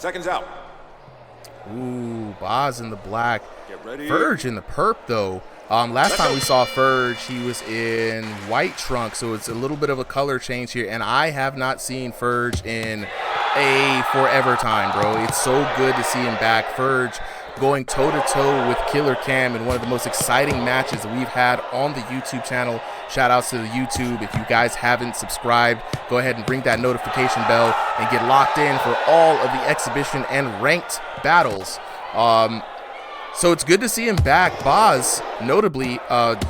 Seconds out. Ooh, BAZ in the black. Get ready. Ferdge in the perp, though. Last time we saw Ferdge, he was in white trunk, so it's a little bit of a color change here. And I have not seen Ferdge in a forever time, bro. It's so good to see him back. Ferdge going toe-to-toe with Killer Cam in one of the most exciting matches that we've had on the YouTube channel. Shout outs to the YouTube. If you guys haven't subscribed, go ahead and ring that notification bell and get locked in for all of the exhibition and ranked battles. So it's good to see him back. BAZ, notably,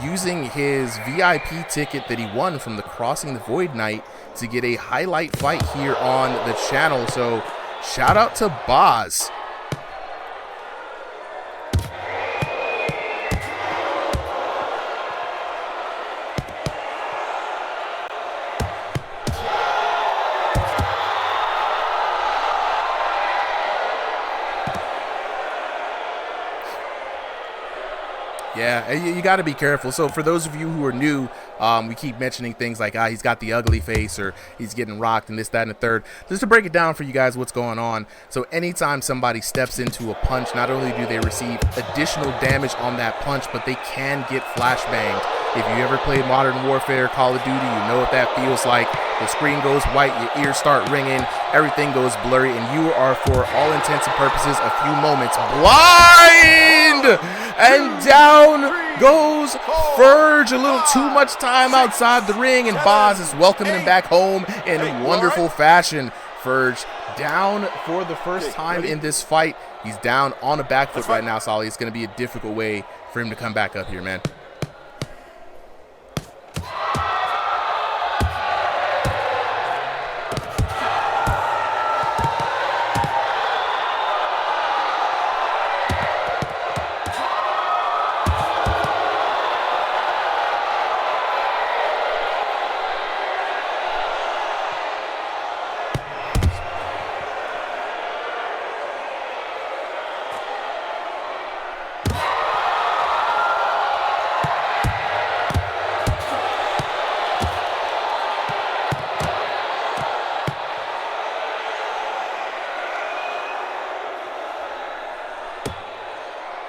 using his VIP ticket that he won from the Crossing the Void night to get a highlight fight here on the channel. So shout out to BAZ. Yeah, you got to be careful. So for those of you who are new, we keep mentioning things like he's got the ugly face or he's getting rocked and this, that, and the third. Just to break it down for you guys what's going on. So anytime somebody steps into a punch, not only do they receive additional damage on that punch, but they can get flashbanged. If you ever played Modern Warfare, Call of Duty, you know what that feels like. The screen goes white, your ears start ringing, everything goes blurry, and you are, for all intents and purposes, a few moments blind! And down goes Ferdge. A little too much time outside the ring, and BAZ is welcoming him back home in wonderful fashion. Ferdge down for the first time in this fight. He's down on a back foot right now, Solly. It's going to be a difficult way for him to come back up here, man.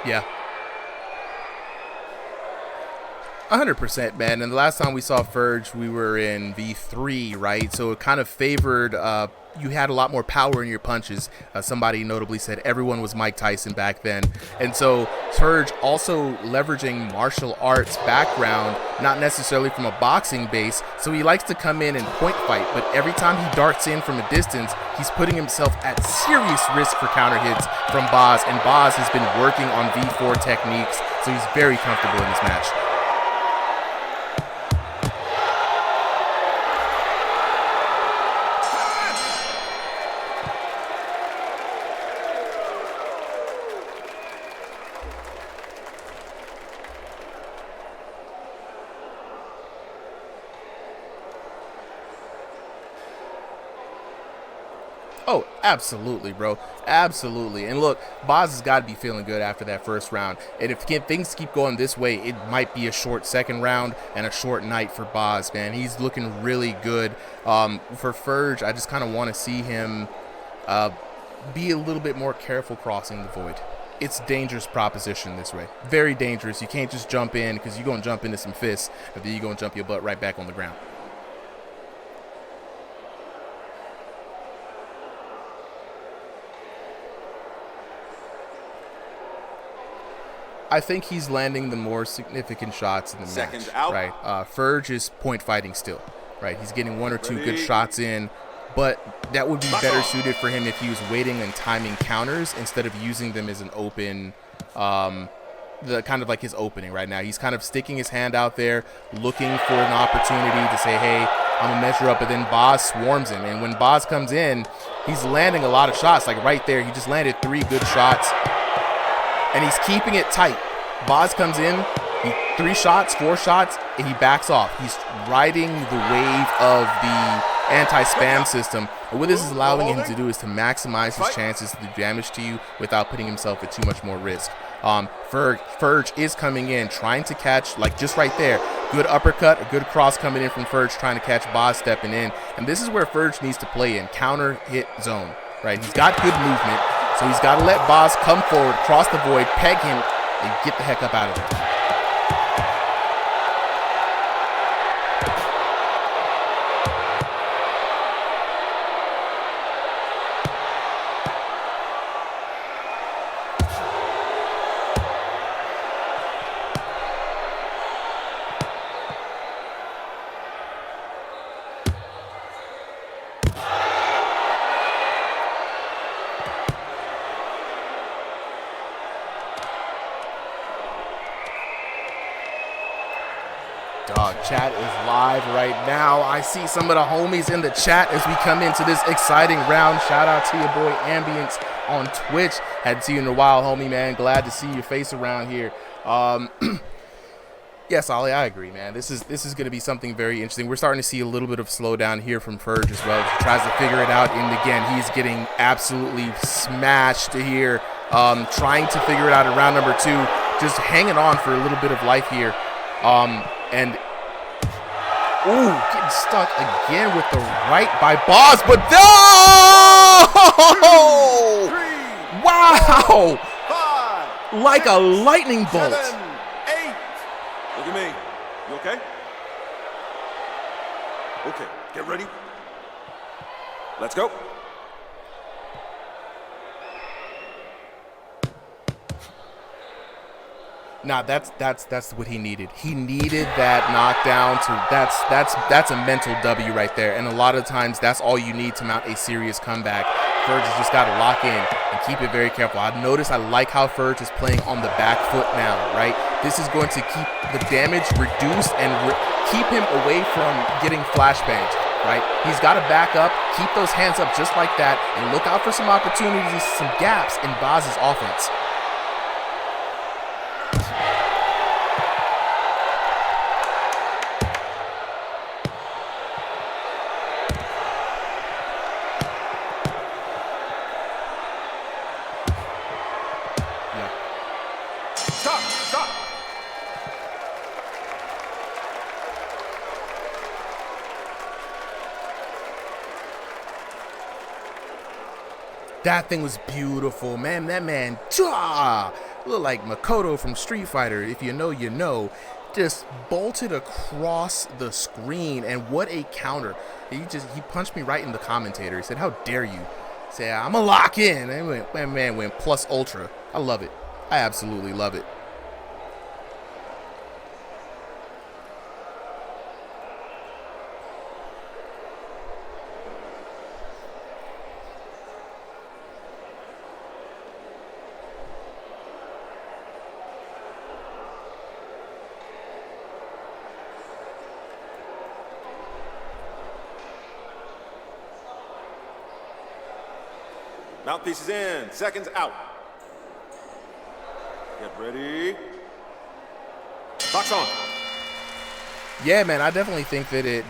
Yeah. 100%, man. And the last time we saw Ferdge, we were in V3, right? So it kind of favored, you had a lot more power in your punches. Somebody notably said everyone was Mike Tyson back then. And so Ferdge also leveraging martial arts background, not necessarily from a boxing base. So he likes to come in and point fight, but every time he darts in from a distance, he's putting himself at serious risk for counter hits from BAZ. And BAZ has been working on V4 techniques, so he's very comfortable in this match. Oh, absolutely, bro. Absolutely. And look, BAZ has got to be feeling good after that first round. And if things keep going this way, it might be a short second round and a short night for BAZ, man. He's looking really good. For Ferdge, I just kind of want to see him be a little bit more careful crossing the void. It's a dangerous proposition this way. Very dangerous. You can't just jump in because you're going to jump into some fists, and then you're going to jump your butt right back on the ground. I think he's landing the more significant shots in the match, right? Ferdge is point fighting still, right? He's getting one or two good shots in, but that would be better suited for him if he was waiting and timing counters instead of using them as an open, the kind of like his opening right now. He's kind of sticking his hand out there, looking for an opportunity to say, hey, I'm gonna measure up, but then BAZ swarms him. And when BAZ comes in, he's landing a lot of shots. Like right there, he just landed 3 good shots. And he's keeping it tight. BAZ comes in, 3 shots, 4 shots, and he backs off. He's riding the wave of the anti-spam system. And what this is allowing him to do is to maximize his chances to do damage to you without putting himself at too much more risk. Ferdge is coming in, trying to catch, like just right there. Good uppercut, a good cross coming in from Ferdge, trying to catch BAZ stepping in. And this is where Ferdge needs to play in, counter hit zone. right? He's got good movement, so he's got to let BAZ come forward, cross the void, peg him, and get the heck up out of there. Dog, chat is live right now. I see some of the homies in the chat as we come into this exciting round. Shout out to your boy Ambience on Twitch. Hadn't seen you in a while, homie, man. Glad to see your face around here. Yes, Ollie, I agree, man. This is going to be something very interesting. We're starting to see a little bit of slowdown here from Ferdge as well. He tries to figure it out, and again, he's getting absolutely smashed here. Trying to figure it out in round number 2, just hanging on for a little bit of life here. And getting stuck again with the right by BAZ, but no! Wow! 5, like a lightning bolt. 7, 8. Look at me. You okay? Okay, get ready. Let's go. Nah, that's what he needed. He needed that knockdown that's a mental W right there. And a lot of times that's all you need to mount a serious comeback. Ferdge has just got to lock in and keep it very careful. I like how Ferdge is playing on the back foot now, right? This is going to keep the damage reduced and keep him away from getting flashbanged, right? He's got to back up, keep those hands up just like that, and look out for some opportunities, some gaps in BAZ's offense. Stop. That thing was beautiful, man. That man, looked like Makoto from Street Fighter. If you know, you know. Just bolted across the screen, and what a counter. He punched me right in the commentator. He said, "How dare you?" Say, "I'm gonna lock in." And man went plus ultra. I love it. I absolutely love it. Mouthpieces in, seconds out. Get ready. Box on. Yeah, man, I definitely think that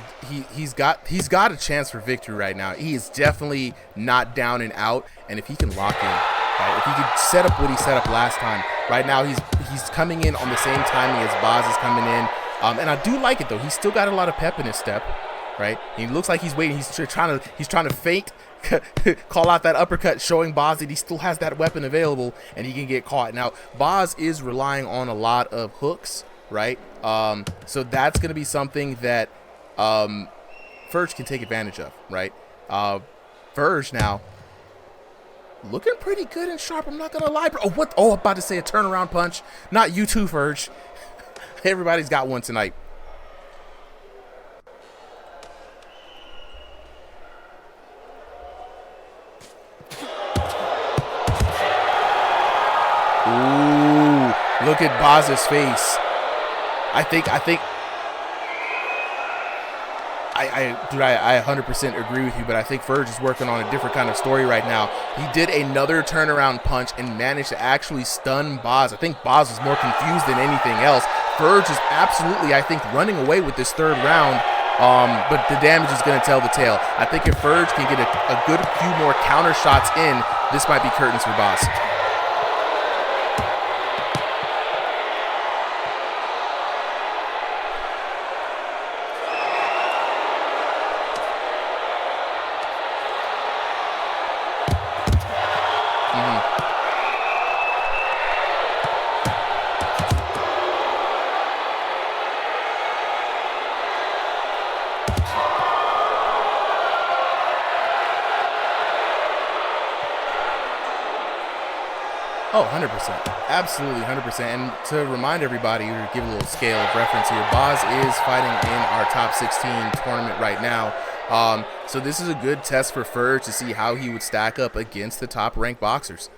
he's got a chance for victory right now. He is definitely not down and out, and if he can lock in, right, if he can set up what he set up last time, right now he's coming in on the same timing as BAZ is coming in, and I do like it though. He's still got a lot of pep in his step, right? He looks like he's waiting. He's trying to fake. Call out that uppercut, showing BAZ that he still has that weapon available and he can get caught. Now, BAZ is relying on a lot of hooks, right? So that's going to be something that Ferdge can take advantage of, right? Ferdge now looking pretty good and sharp. I'm not going to lie, bro. I'm about to say a turnaround punch. Not you too, Ferdge. Everybody's got one tonight. Ooh, look at BAZ's face. I 100% agree with you, but I think Ferdge is working on a different kind of story right now. He did another turnaround punch and managed to actually stun BAZ. I think BAZ was more confused than anything else. Ferdge is absolutely, I think, running away with this third round, but the damage is going to tell the tale. I think if Ferdge can get a good few more counter shots in, this might be curtains for BAZ. Oh, 100%. Absolutely 100%. And to remind everybody, or give a little scale of reference here, BAZ is fighting in our top 16 tournament right now. So this is a good test for Ferdge to see how he would stack up against the top ranked boxers.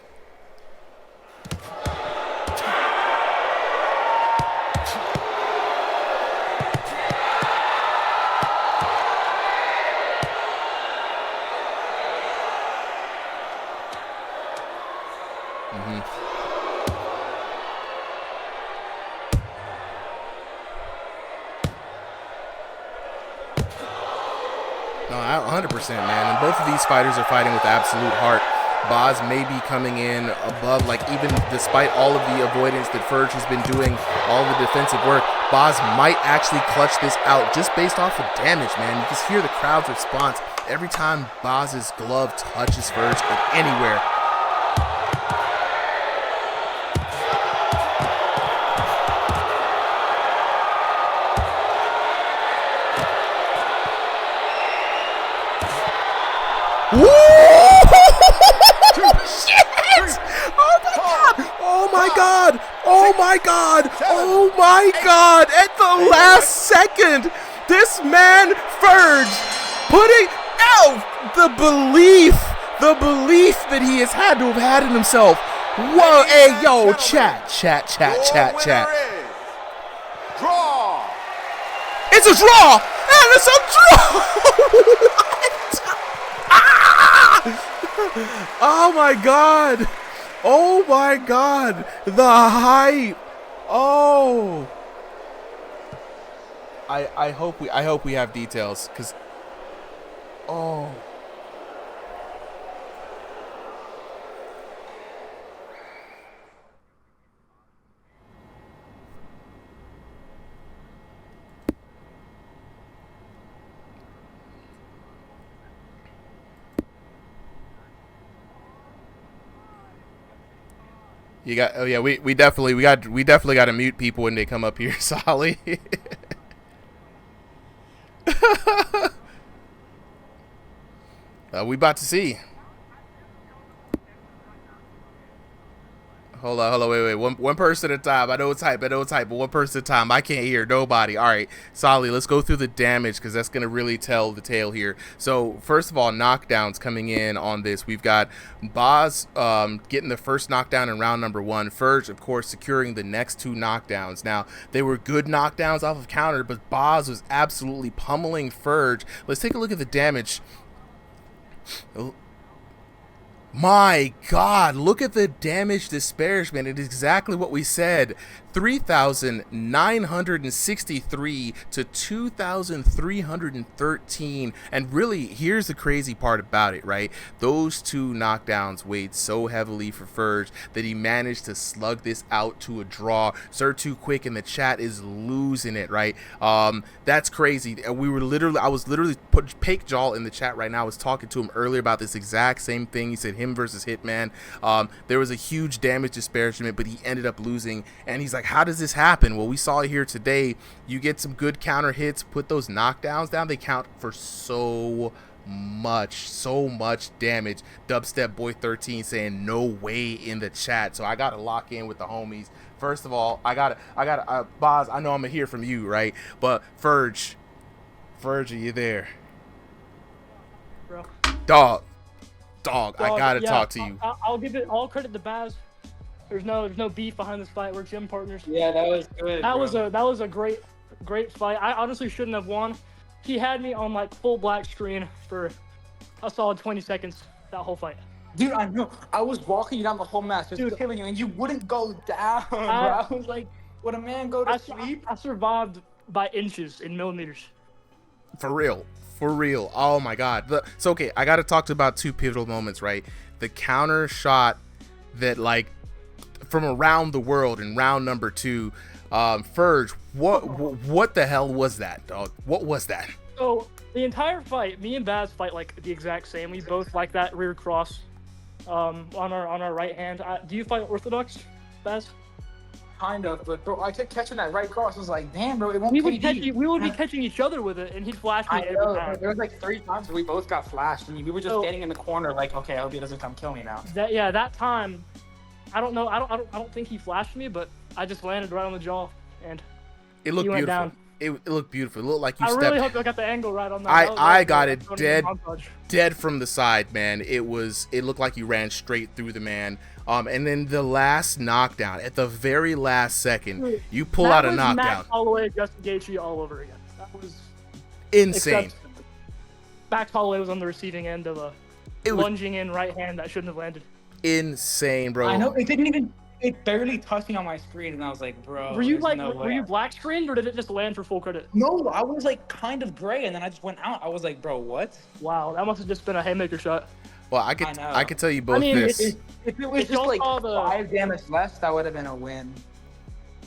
No, 100%, man. And both of these fighters are fighting with absolute heart. BAZ may be coming in above, like, even despite all of the avoidance that Ferdge has been doing, all the defensive work, BAZ might actually clutch this out just based off of damage, man. You just hear the crowd's response every time BAZ's glove touches Ferdge anywhere. Shit! Oh my god! Oh my god! Oh my god! At the last second, this man Ferdge putting out the belief that he has had to have had in himself. Whoa! Hey, yo, chat. Draw. It's a draw, and it's a draw. Oh my god! Oh my god! The hype! Oh! I hope we have details, cause oh. You got, oh yeah, we definitely got to mute people when they come up here, Solly. We about to see. Hold on, wait. One person at a time. I know it's hype, but one person at a time. I can't hear nobody. All right, Solly, let's go through the damage because that's going to really tell the tale here. So, first of all, knockdowns coming in on this. We've got BAZ getting the first knockdown in round number 1. Ferdge, of course, securing the next 2 knockdowns. Now, they were good knockdowns off of counter, but BAZ was absolutely pummeling Ferdge. Let's take a look at the damage. My God, look at the damage disparagement. It is exactly what we said. 3,963 to 2,313. And really, here's the crazy part about it, right? Those 2 knockdowns weighed so heavily for Ferdge that he managed to slug this out to a draw. Sir Too Quick in the chat is losing it, right? That's crazy. I was literally put Pake Jaw in the chat right now. I was talking to him earlier about this exact same thing. He said him versus Hitman. There was a huge damage disparagement, but he ended up losing. And he's like, how does this happen? Well, we saw it here today. You get some good counter hits, put those knockdowns down. They count for so much damage. Dubstep Boy 13 saying no way in the chat. So I gotta lock in with the homies. First of all, I gotta BAZ, I know I'm gonna hear from you, right? But Ferdge, are you there? Bro. Dog, I gotta talk to you. I'll give it all credit to BAZ. There's no beef behind this fight. We're gym partners. Yeah, that was good. That was a great fight. I honestly shouldn't have won. He had me on like full black screen for a solid 20 seconds that whole fight. Dude, I know. I was walking you down the whole match, just killing you, and you wouldn't go down, bro. I was like, would a man go to sleep? I survived by inches in millimeters. For real. Oh my God. So okay, I got to talk about 2 pivotal moments, right? The counter shot that, like, from around the world in round number 2. Ferdge, what the hell was that, dog? What was that? So the entire fight, me and BAZ fight like the exact same. We both like that rear cross on our right hand. Do you fight orthodox, BAZ? Kind of, but bro, I kept catching that right cross. I was like, damn, bro, it won't we would be catching each other with it, and he'd flash me every time. There was like 3 times we both got flashed, and we were just standing in the corner like, okay, I hope he doesn't come kill me now. That time, I don't know. I don't think he flashed me, but I just landed right on the jaw, and It looked he went beautiful. down. It looked beautiful. It looked like you I stepped. really hope I got the angle right on that. I got it Tony dead montage. dead from the side, man. It looked like you ran straight through the man. And then the last knockdown at the very last second, you pull out a knockdown. Max Holloway, Justin Gaethje all over again. That was Insane. except Max Holloway was on the receiving end of a lunging in right hand that shouldn't have landed. Insane, bro. I know it didn't even. It barely touched me on my screen, and I was like, bro. Were you like, no were you black screened, or did it just land for full credit? No, I was like kind of gray, and then I just went out. I was like, bro, what? Wow, that must have just been a haymaker shot. Well, I could tell you both I mean, this. If it was If just y'all like saw the- 5 damage less, that would have been a win.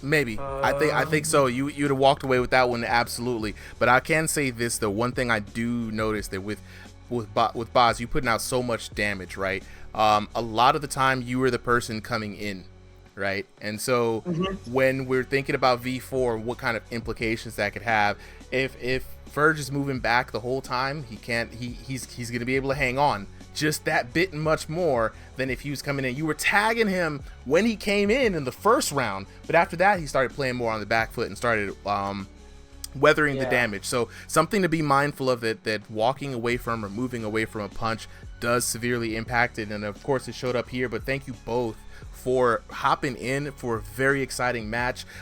Maybe. I think so. You'd have walked away with that one, absolutely. But I can say this, the one thing I do notice that with BAZ, you putting out so much damage, right? A lot of the time you were the person coming in, right? And so when we're thinking about V4, what kind of implications that could have, if Ferdge is moving back the whole time, he's gonna be able to hang on just that bit and much more than if he was coming in. You were tagging him when he came in the first round, but after that he started playing more on the back foot and started weathering the damage. So something to be mindful of, that walking away from or moving away from a punch does severely impact it. And of course it showed up here, but thank you both for hopping in for a very exciting match.